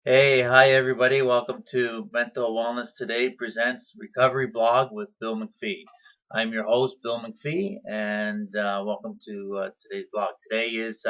Hey, hi everybody. Welcome to Mental Wellness Today presents Recovery Blog with Bill MacPhee. I'm your host, Bill MacPhee, and welcome to today's blog. Today is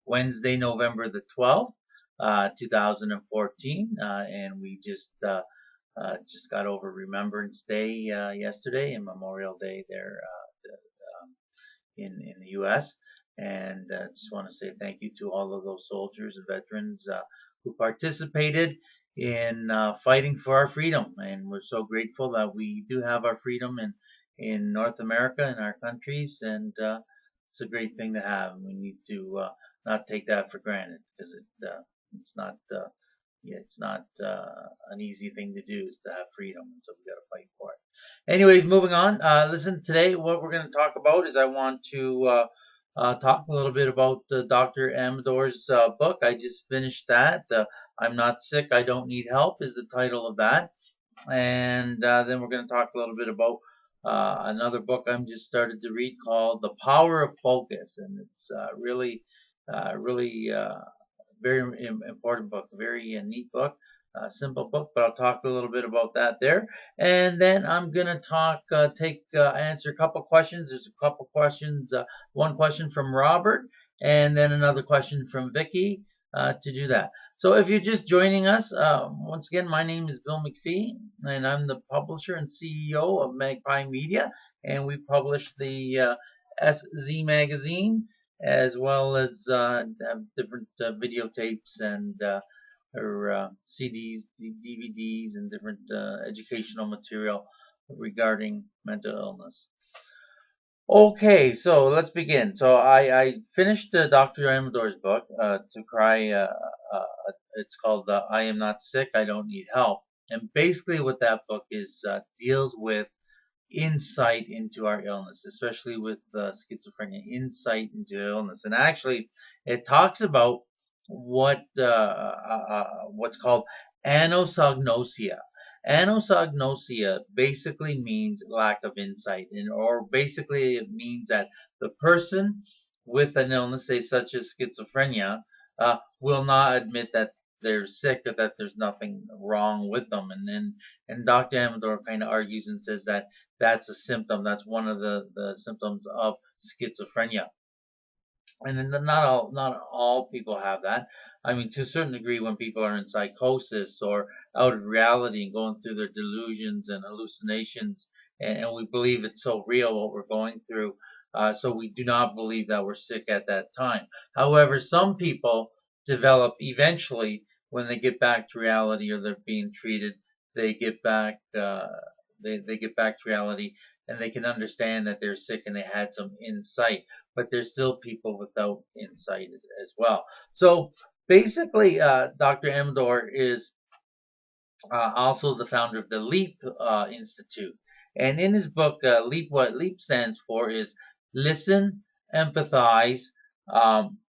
Wednesday, November the 12th, 2014, and we just got over Remembrance Day yesterday and Memorial Day there in the U.S. And just want to say thank you to all of those soldiers and veterans who participated in fighting for our freedom. And we're so grateful that we do have our freedom in North America, in our countries, and it's a great thing to have. We need to not take that for granted because it's not. Yeah, it's not an easy thing to do is to have freedom, and so we got to fight for it. Anyways, moving on. Listen, today what we're going to talk about is I want to talk a little bit about Dr. Amador's book. I just finished that. I'm Not Sick, I Don't Need Help is the title of that. And then we're going to talk a little bit about another book I'm just started to read called The Power of Focus. And it's really very important book, very neat book, simple book, but I'll talk a little bit about that there. And then I'm gonna answer a couple questions. There's a couple questions, one question from Robert, and then another question from Vicki to do that. So if you're just joining us, once again, my name is Bill MacPhee, and I'm the publisher and CEO of Magpie Media, and we publish the SZ magazine as well as have different videotapes and or CDs, DVDs, and different educational material regarding mental illness. Okay, so let's begin. So I finished Dr. Amador's book, To Cry. It's called I Am Not Sick, I Don't Need Help. And basically what that book is deals with insight into our illness, especially with schizophrenia, insight into illness. And actually, it talks about what's called anosognosia. Anosognosia basically means lack of insight, or basically it means that the person with an illness, say such as schizophrenia, will not admit that they're sick or that there's nothing wrong with them. And Dr. Amador kind of argues and says that that's a symptom. That's one of the symptoms of schizophrenia. And then not all people have that. I mean, to a certain degree, when people are in psychosis or out of reality and going through their delusions and hallucinations, and we believe it's so real what we're going through, so we do not believe that we're sick at that time. However, some people develop eventually when they get back to reality or they're being treated, they get back they get back to reality and they can understand that they're sick and they had some insight, but there's still people without insight as well. So basically, Dr. Amador is also the founder of the LEAP Institute. And in his book, LEAP, what LEAP stands for is listen, empathize,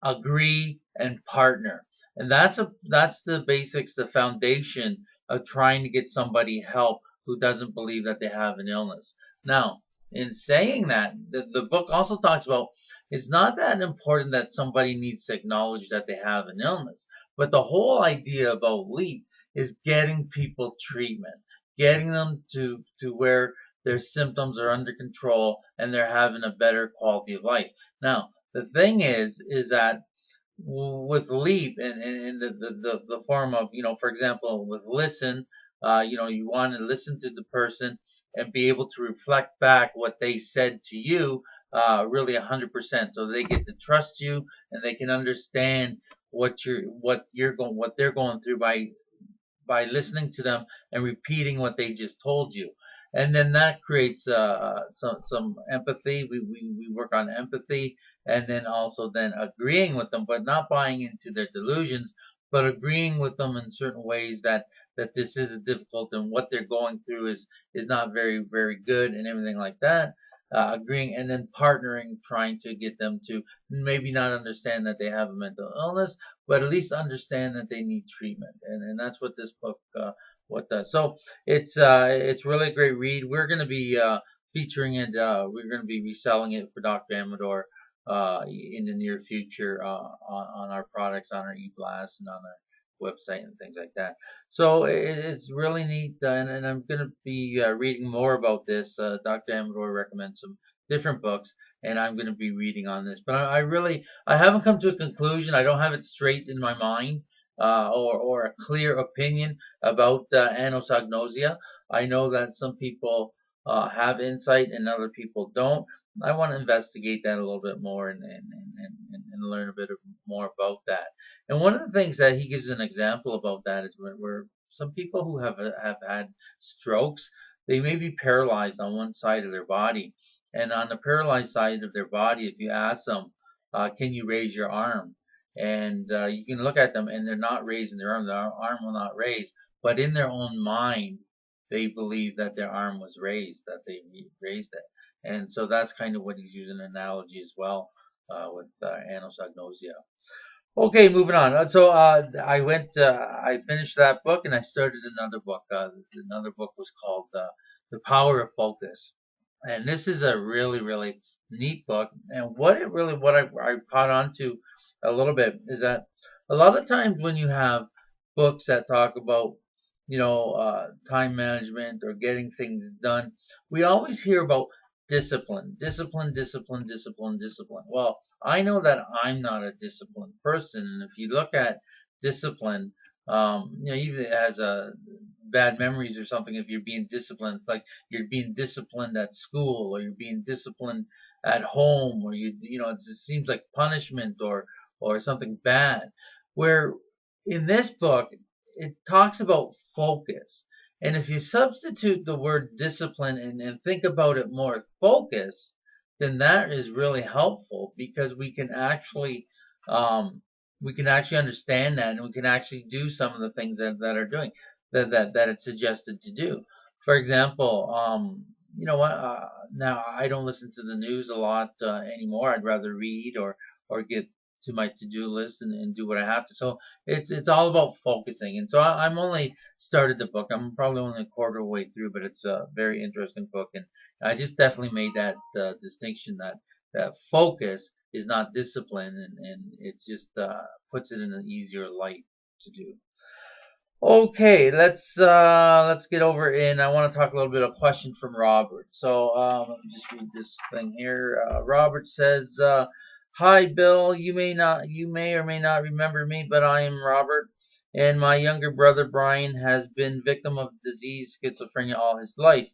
agree, and partner. And that's the basics, the foundation of trying to get somebody help who doesn't believe that they have an illness. Now, in saying that, the book also talks about it's not that important that somebody needs to acknowledge that they have an illness, but the whole idea about LEAP is getting people treatment, getting them to where their symptoms are under control and they're having a better quality of life. Now, the thing is that with LEAP and in the form of, for example, with listen, you want to listen to the person and be able to reflect back what they said to you, really 100%. So they get to trust you and they can understand what they're going through by listening to them and repeating what they just told you. And then that creates some empathy. We work on empathy and then also then agreeing with them, but not buying into their delusions, but agreeing with them in certain ways that this is difficult and what they're going through is not very, very good and everything like that. Agreeing and then partnering, trying to get them to maybe not understand that they have a mental illness, but at least understand that they need treatment. And that's what this book what does. So it's really a great read. We're going to be featuring it. We're going to be reselling it for Dr. Amador in the near future on our products, on our e-blast, and on our website and things like that. So it's really neat, and I'm going to be reading more about this. Dr. Amador recommends some different books, and I'm going to be reading on this. But I haven't come to a conclusion. I don't have it straight in my mind, or a clear opinion about anosognosia. I know that some people have insight and other people don't. I want to investigate that a little bit more, and learn a bit more about that. And one of the things that he gives an example about that is where some people who have had strokes, they may be paralyzed on one side of their body. And on the paralyzed side of their body, if you ask them, can you raise your arm? And you can look at them and they're not raising their arm will not raise. But in their own mind, they believe that their arm was raised, that they raised it. And so that's kind of what he's using an analogy as well with anosognosia. Okay, moving on. I finished that book and I started another book. Another book was called The Power of Focus. And this is a really, really neat book. And what I caught on to a little bit is that a lot of times when you have books that talk about, time management or getting things done, we always hear about discipline, discipline, discipline, discipline, discipline. Well, I know that I'm not a disciplined person, and if you look at discipline, even as a bad memories or something, if you're being disciplined, it's like you're being disciplined at school or you're being disciplined at home, or it just seems like punishment or something bad. Where in this book, it talks about focus. And if you substitute the word discipline and think about it more, focus, then that is really helpful because we can actually understand that, and we can actually do some of the things that are doing that it's suggested to do. For example, you know what? Now I don't listen to the news a lot anymore. I'd rather read or get to my to-do list and do what I have to. So it's all about focusing. And so I'm only started the book. I'm probably only a quarter way through, but it's a very interesting book, and I just definitely made that distinction that focus is not discipline, and it just puts it in an easier light to do. Okay, let's get over in. I want to talk a little bit of a question from Robert. So let me just read this thing here. Robert says, "Hi Bill, you may or may not remember me, but I am Robert, and my younger brother Brian has been victim of disease schizophrenia all his life.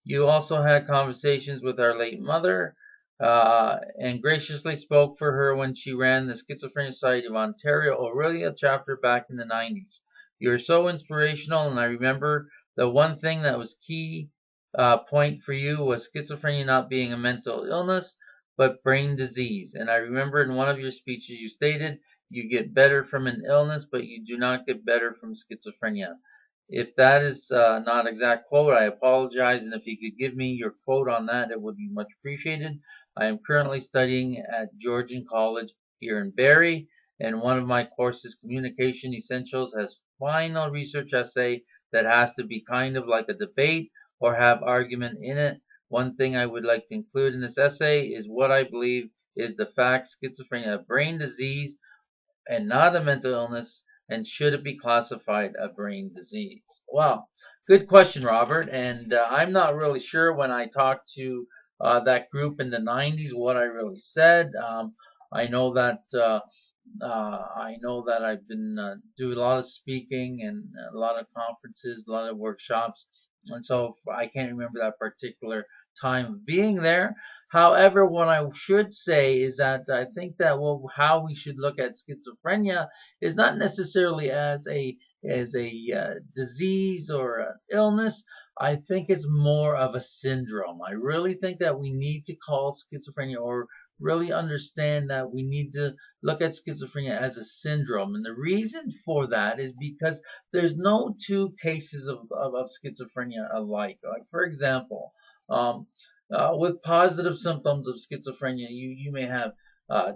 You also had conversations with our late mother, and graciously spoke for her when she ran the Schizophrenia Society of Ontario Aurelia chapter back in the 90s. You were so inspirational, and I remember the one thing that was key point for you was schizophrenia not being a mental illness, but brain disease. And I remember in one of your speeches you stated, you get better from an illness, but you do not get better from schizophrenia. If that is not exact quote, I apologize, and if you could give me your quote on that, it would be much appreciated. I am currently studying at Georgian College here in Barrie, and one of my courses, Communication Essentials, has final research essay that has to be kind of like a debate or have argument in it. One thing I would like to include in this essay is what I believe is the fact schizophrenia, a brain disease and not a mental illness, and should it be classified a brain disease? Well, good question, Robert. And I'm not really sure when I talked to that group in the 90s what I really said. I know that I've been doing a lot of speaking and a lot of conferences, a lot of workshops, and so I can't remember that particular time of being there. However, what I should say is that I think that how we should look at schizophrenia is not necessarily as a disease or an illness. I think it's more of a syndrome. I really think that we need to call schizophrenia, or really understand that we need to look at schizophrenia as a syndrome. And the reason for that is because there's no two cases of schizophrenia alike. Like, for example, with positive symptoms of schizophrenia, you may have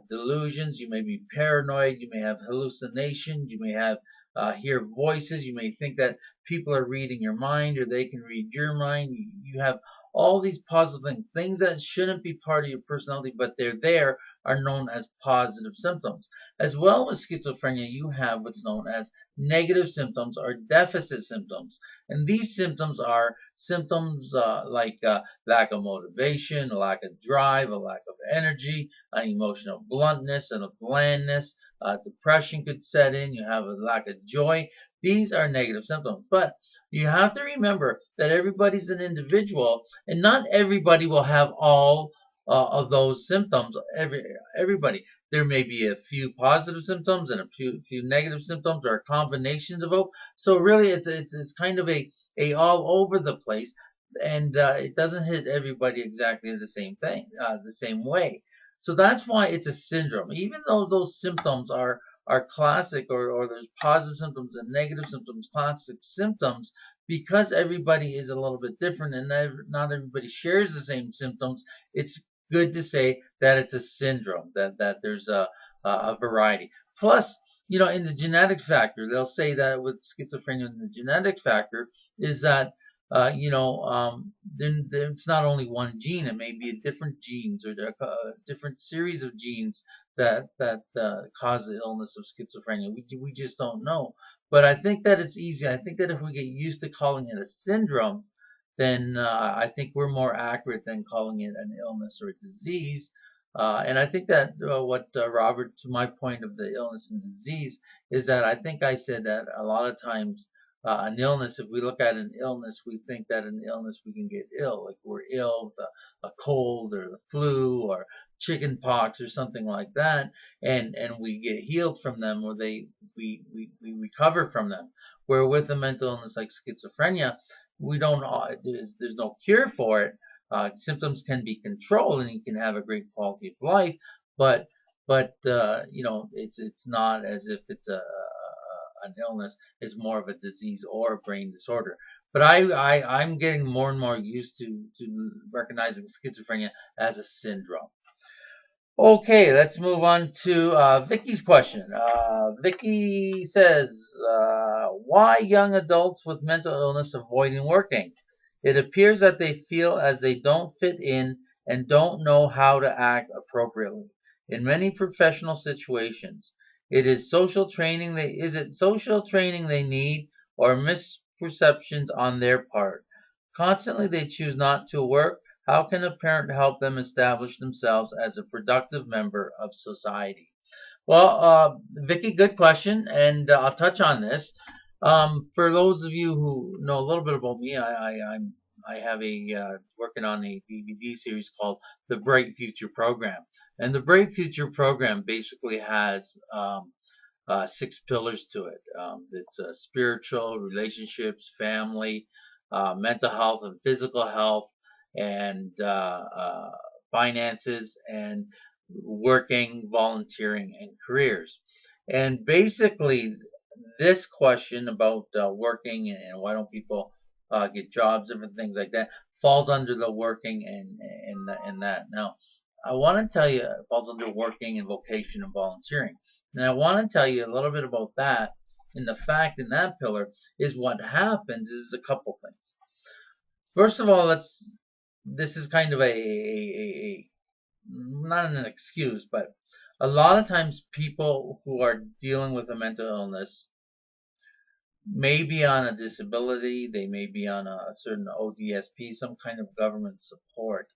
delusions, you may be paranoid, you may have hallucinations, you may have hear voices, you may think that people are reading your mind or they can read your mind. You have all these positive things that shouldn't be part of your personality, but they're there are known as positive symptoms. As well as schizophrenia, you have what's known as negative symptoms or deficit symptoms. And these symptoms are symptoms like lack of motivation, a lack of drive, a lack of energy, an emotional bluntness and a blandness. Depression could set in. You have a lack of joy. These are negative symptoms. But you have to remember that everybody's an individual, and not everybody will have all of those symptoms. Everybody. There may be a few positive symptoms and a few negative symptoms, or combinations of both. So really, it's kind of a all over the place, and it doesn't hit everybody exactly the same thing, the same way. So that's why it's a syndrome. Even though those symptoms are classic, or there's positive symptoms and negative symptoms, classic symptoms, because everybody is a little bit different and not everybody shares the same symptoms. It's good to say that it's a syndrome, that there's a variety. Plus, in the genetic factor, they'll say that with schizophrenia, the genetic factor is that then it's not only one gene. It may be a different genes, or a different series of genes that cause the illness of schizophrenia. We just don't know. But I think that it's easy. I think that if we get used to calling it a syndrome, then I think we're more accurate than calling it an illness or a disease. And I think that what Robert, to my point of the illness and disease, is that I think I said that a lot of times an illness, if we look at an illness, we think that an illness we can get ill, like we're ill with a cold or the flu or chicken pox or something like that, and we get healed from them, or we recover from them. Where with a mental illness like schizophrenia, we don't there's no cure for it. Symptoms can be controlled, and you can have a great quality of life, but it's not as if it's an illness. It's more of a disease or a brain disorder. But I'm getting more and more used to recognizing schizophrenia as a syndrome. Okay, let's move on to Vicky's question. Vicky says, why young adults with mental illness avoiding working? It appears that they feel as they don't fit in and don't know how to act appropriately. In many professional situations, is it social training they need, or misperceptions on their part? Constantly they choose not to work. How can a parent help them establish themselves as a productive member of society? Well, Vicky, good question, and I'll touch on this. For those of you who know a little bit about me, I have working on a DVD series called the Bright Future Program, and the Bright Future Program basically has 6 pillars to it. It's spiritual, relationships, family, mental health and physical health, and finances, and working, volunteering, and careers. And basically, this question about working and why don't people get jobs, different things like that, falls under the working and that. Now, I want to tell you, it falls under working and vocation and volunteering. And I want to tell you a little bit about that. And the fact in that pillar is what happens is a couple things. First of all, this is kind of a not an excuse, but a lot of times people who are dealing with a mental illness may be on a disability, they may be on a certain ODSP, some kind of government support.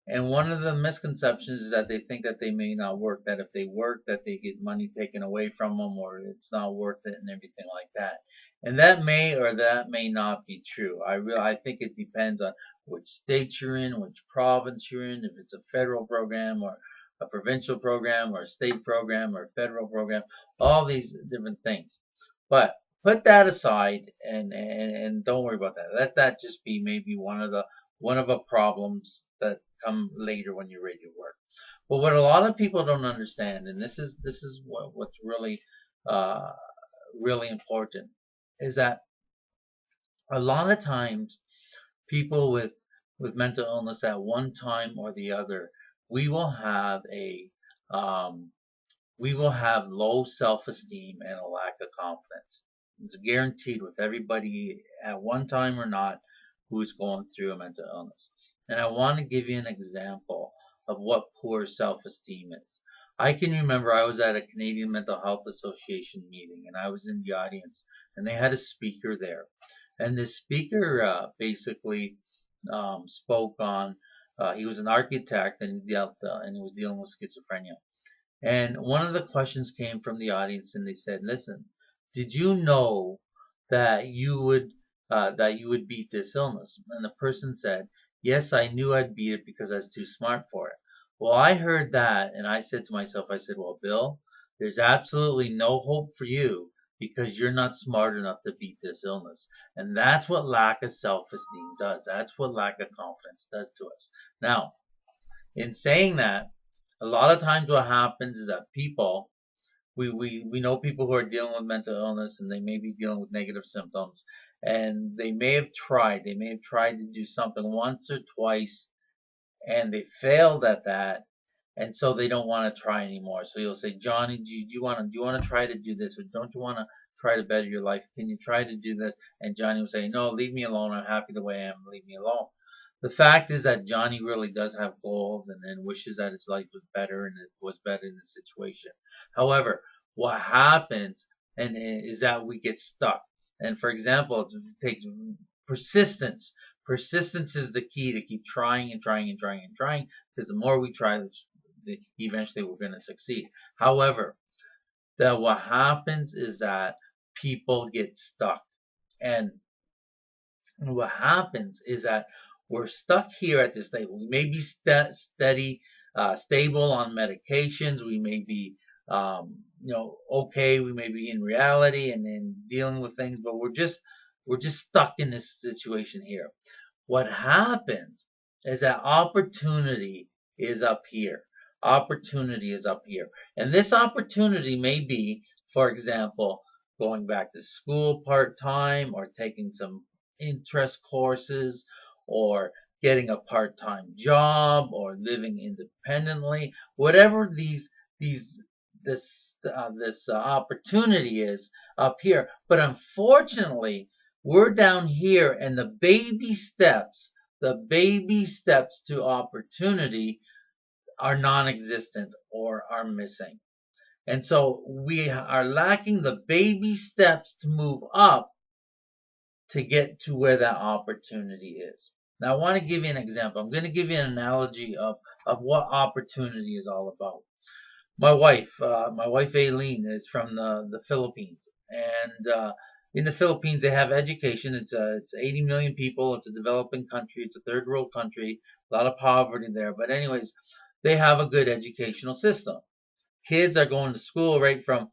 And one of the misconceptions is that they think that they may not work, that if they work, that they get money taken away from them, or it's not worth it and everything like that. And that may or that may not be true. I think it depends on which state you're in, which province you're in, if it's a federal program or a provincial program or a state program or a federal program, all these different things. But put that aside and don't worry about that. Let that just be maybe one of the problems that come later when you're ready to work. But what a lot of people don't understand, and this is what's really really important, is that a lot of times people with mental illness at one time or the other, we will have low self-esteem and a lack of confidence. It's guaranteed with everybody at one time or not who's going through a mental illness. And I want to give you an example of what poor self-esteem is. I can remember I was at a Canadian Mental Health Association meeting, and I was in the audience, and they had a speaker there. And this speaker basically spoke on, he was an architect, and and he was dealing with schizophrenia. And one of the questions came from the audience, and they said, "Listen, did you know that you would beat this illness?" And the person said, "Yes, I knew I'd beat it because I was too smart for it." Well, I heard that, and I said to myself, I said, "Well, Bill, there's absolutely no hope for you because you're not smart enough to beat this illness." And that's what lack of self-esteem does. That's what lack of confidence does to us. Now, in saying that, a lot of times what happens is that people, we know people who are dealing with mental illness, and they may be dealing with negative symptoms, and they may have tried to do something once or twice, and they failed at that, and so they don't want to try anymore. So you'll say, "Johnny, do you want to try to do this, or don't you want to try to better your life? Can you try to do this?" And Johnny will say, "No, leave me alone. I'm happy the way I am. Leave me alone." The fact is that Johnny really does have goals, and wishes that his life was better and it was better in the situation. However, what happens is that we get stuck. And for example, it takes persistence. Persistence is the key to keep trying and trying and trying and trying, because the more we try, eventually we're going to succeed. However, that what happens is that people get stuck. And what happens is that we're stuck here at this level. We may be stable on medications. We may be, okay. We may be in reality and then dealing with things, but we're just stuck in this situation here. What happens is that opportunity is up here. Opportunity is up here. And this opportunity may be, for example, going back to school part-time, or taking some interest courses, or getting a part-time job, or living independently. Whatever this opportunity is up here. But unfortunately, we're down here, and the baby steps to opportunity are non-existent or are missing. And so we are lacking the baby steps to move up to get to where that opportunity is. Now, I want to give you an example. I'm going to give you an analogy of what opportunity is all about. My wife Aileen, is from the Philippines, and in the Philippines they have education. It's 80 million people. It's a developing country. It's a third world country. A lot of poverty there, but anyways, they have a good educational system. Kids are going to school right from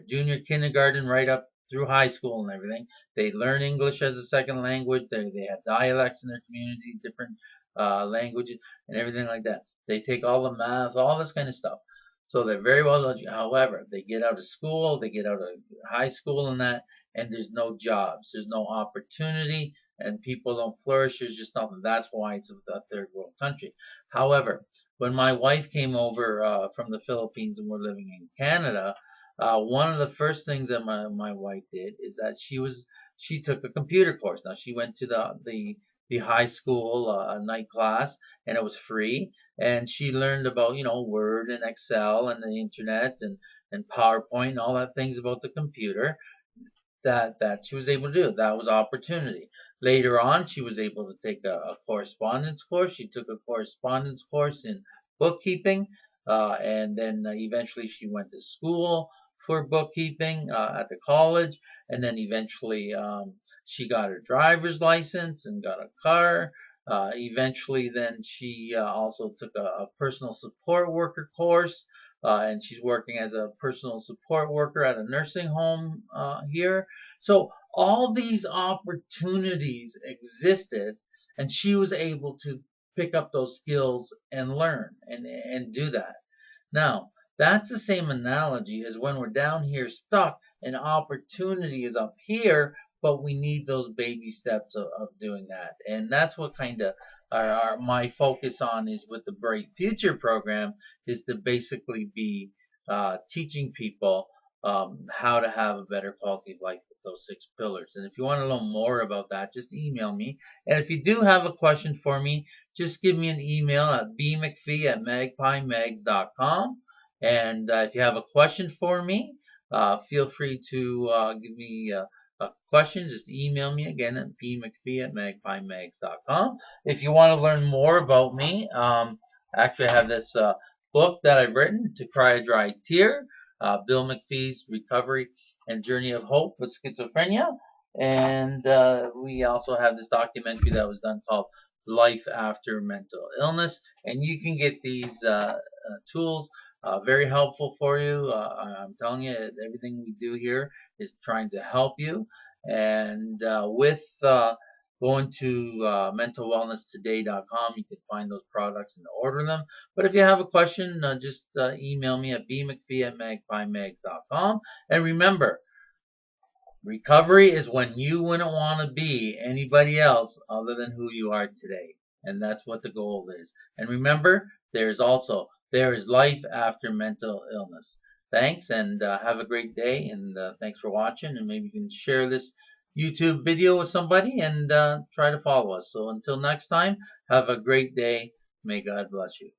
junior kindergarten right up through high school and everything. They learn English as a second language. They have dialects in their community, different languages and everything like that. They take all the math, all this kind of stuff. So they're very well educated. However, they get out of school, they get out of high school and that, and there's no jobs, there's no opportunity, and people don't flourish. There's just nothing. That's why it's a third world country. However, when my wife came over from the Philippines and we're living in Canada, one of the first things that my wife did is that she took a computer course. Now, she went to the high school night class, and it was free, and she learned about Word and Excel and the internet and PowerPoint and all that things about the computer that she was able to do. That was opportunity. Later on, she was able to take a correspondence course. She took a correspondence course in bookkeeping, and then eventually she went to school for bookkeeping at the college, and then eventually she got her driver's license and got a car. Eventually, then she also took a personal support worker course, and she's working as a personal support worker at a nursing home here. So all these opportunities existed, and she was able to pick up those skills and learn and do that. Now, that's the same analogy as when we're down here stuck and opportunity is up here, but we need those baby steps of doing that. And that's what kind of my focus on is with the Bright Future program, is to basically be teaching people how to have a better quality of life with those 6 pillars. And if you want to know more about that, just email me. And if you do have a question for me, just give me an email at bmacphee@magpiemegs.com. And if you have a question for me, feel free to give me a question. Just email me again at bmacphee@magpiemegs.com. If you want to learn more about me, actually I have this book that I've written, To Cry a Dry Tear, Bill MacPhee's Recovery and Journey of Hope with Schizophrenia. And we also have this documentary that was done called Life After Mental Illness. And you can get these tools, very helpful for you. I'm telling you, everything we do here is trying to help you. And with going to mentalwellnesstoday.com, you can find those products and order them. But if you have a question, just email me at bmacphee@magpiemegs.com. And remember, recovery is when you wouldn't want to be anybody else other than who you are today. And that's what the goal is. And remember, there is life after mental illness. Thanks, and have a great day. And thanks for watching. And maybe you can share this YouTube video with somebody and try to follow us. So until next time, have a great day. May God bless you.